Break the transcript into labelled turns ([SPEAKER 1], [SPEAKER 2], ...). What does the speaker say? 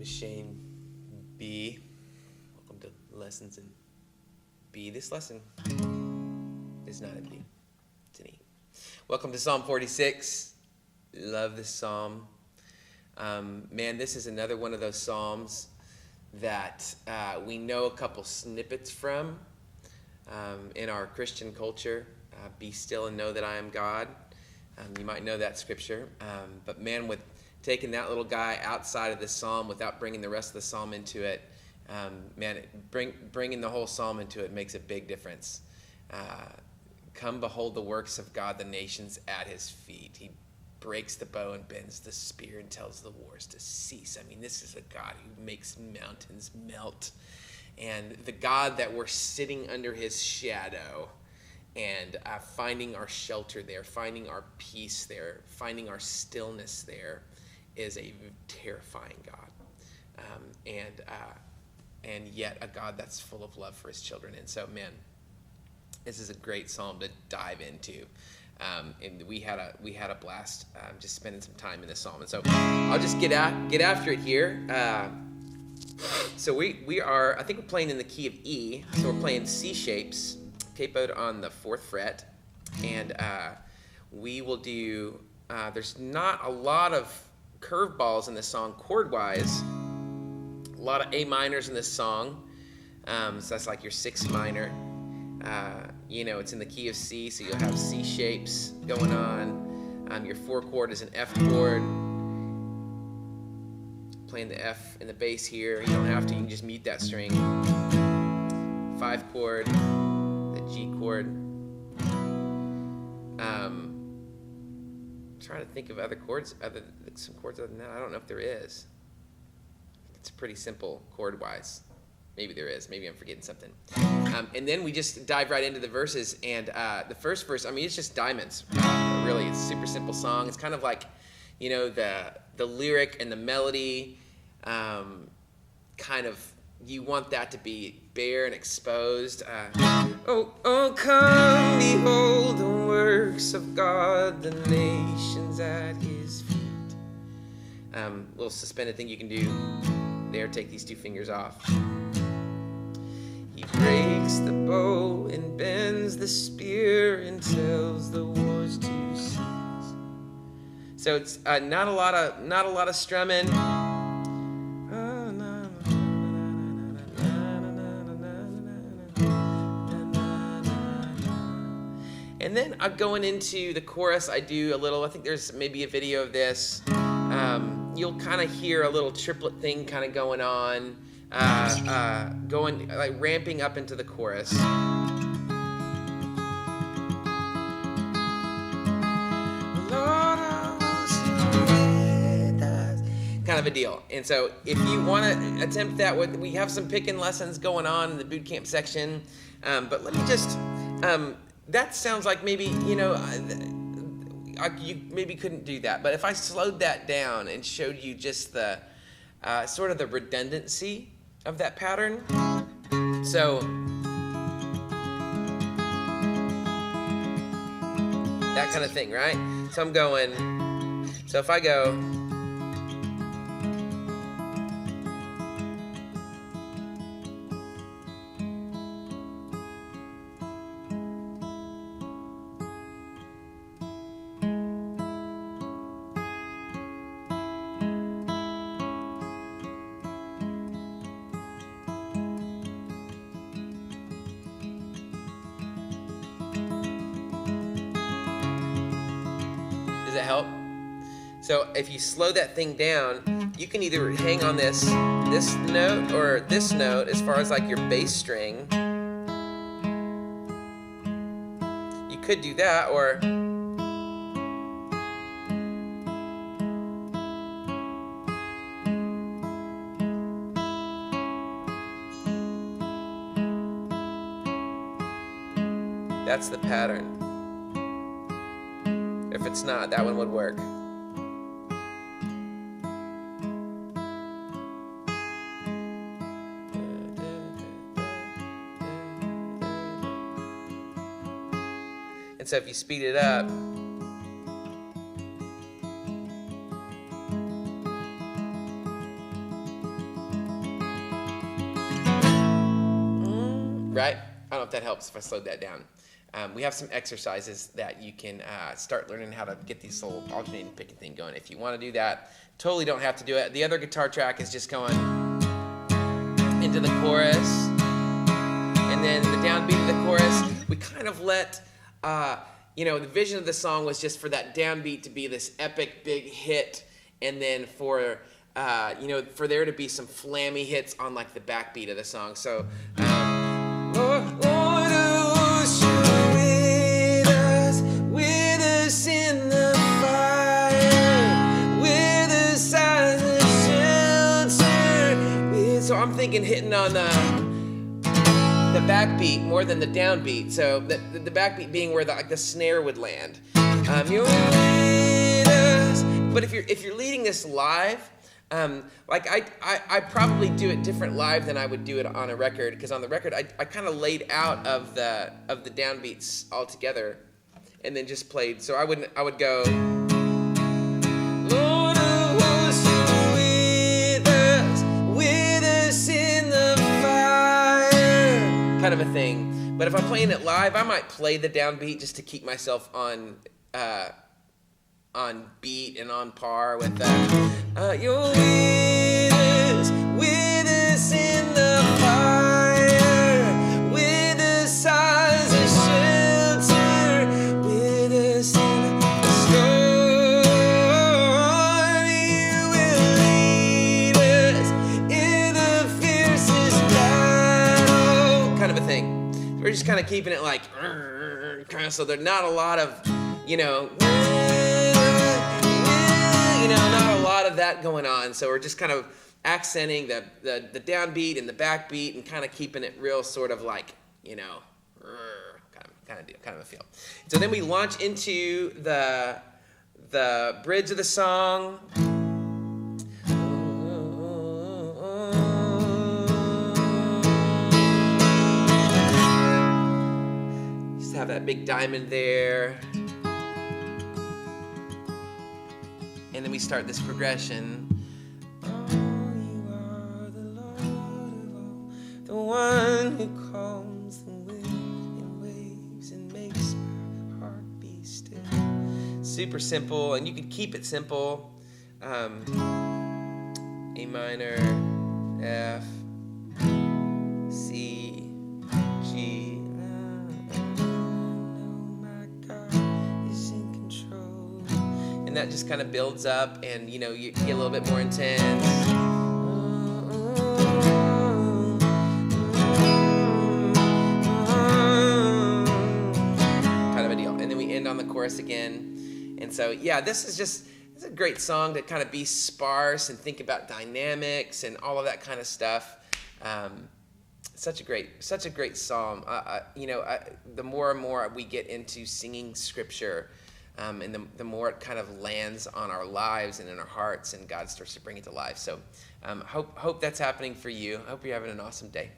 [SPEAKER 1] is Shane B. Welcome to Lessons in B. This lesson is not in B, it's in E. Welcome to Psalm 46. Love this psalm. Man, this is another one of those psalms that we know a couple snippets from in our Christian culture. Be still and know that I am God. You might know that scripture. But man, with taking that little guy outside of this psalm without bringing the rest of the psalm into it, bringing the whole psalm into it makes a big difference. Come behold the works of God, the nations at his feet. He breaks the bow and bends the spear and tells the wars to cease. I mean, this is a God who makes mountains melt. And the God that we're sitting under his shadow and finding our shelter there, finding our peace there, finding our stillness there is a terrifying God. And yet a God that's full of love for his children. And so, man, this is a great psalm to dive into. And we had a blast just spending some time in this psalm. And so I'll just get after it here. So we are, I think we're playing in the key of E. So we're playing C shapes, capoed on the 4th fret. And we will do, there's not a lot of curveballs in this song chord-wise. A lot of A minors in this song. So that's like your 6 minor. It's in the key of C, so you'll have C shapes going on. Your 4 chord is an F chord. Playing the F in the bass here. You don't have to, you can just mute that string. 5 chord, the G chord. Trying to think of other chords, some chords other than that. I don't know if there is. It's pretty simple chord-wise. Maybe there is. Maybe I'm forgetting something. And then we just dive right into the verses. And the first verse, I mean, it's just diamonds. Really, it's a super simple song. It's kind of like, the lyric and the melody, kind of, you want that to be bare and exposed. Oh, come, behold the works of God, the nations at his feet. Little suspended thing you can do there. Take these 2 fingers off. He breaks the bow and bends the spear and tells the wars to cease. So it's not a lot of strumming. And then going into the chorus, I do a little. I think there's maybe a video of this. You'll kind of hear a little triplet thing kind of going on. Going like ramping up into the chorus. Kind of a deal. And so if you want to attempt that, we have some picking lessons going on in the boot camp section. But let me just, that sounds like maybe, you maybe couldn't do that. But if I slowed that down and showed you just the sort of the redundancy of that pattern. So that kind of thing, right? So I'm going, so if I go, does that help? So if you slow that thing down, you can either hang on this note or this note as far as like your bass string. You could do that, or that's the pattern. If it's not, that one would work. And so if you speed it up, don't know if that helps if I slowed that down. We have some exercises that you can start learning how to get these little alternating picking thing going. If you want to do that, totally don't have to do it. The other guitar track is just going into the chorus, and then the downbeat of the chorus. We kind of let, the vision of the song was just for that downbeat to be this epic big hit, and then for there to be some flammy hits on like the backbeat of the song. So, with us in the fire, with us as a shelter. So I'm thinking hitting on the backbeat more than the downbeat. So the backbeat being where the snare would land. You're with us. But if you're leading this live, I probably do it different live than I would do it on a record, because on the record I kind of laid out of the downbeats altogether, and then just played. So I would go, Lord of hosts, you're with us in the fire, kind of a thing. But if I'm playing it live, I might play the downbeat just to keep myself on beat and on par with that. You're with us in the fire, with us as a shelter, with us in the storm. You will lead us in the fiercest battle, kind of a thing. We're just kind of keeping it like, so there's not a lot of, not a lot of that going on. So we're just kind of accenting the downbeat and the backbeat, and kind of keeping it real sort of like, kind of a feel. So then we launch into the bridge of the song. Just have that big diamond there. And then we start this progression. Oh, you are the Lord of all, the one who calms the wind and waves and makes my heart be still. Super simple, and you can keep it simple. A minor, F, C, G. That just kind of builds up, and you get a little bit more intense. Kind of a deal. And then we end on the chorus again. And so, this is a great song to kind of be sparse and think about dynamics and all of that kind of stuff. Such a great psalm. The more and more we get into singing scripture, and the more it kind of lands on our lives and in our hearts, and God starts to bring it to life. So hope that's happening for you. I hope you're having an awesome day.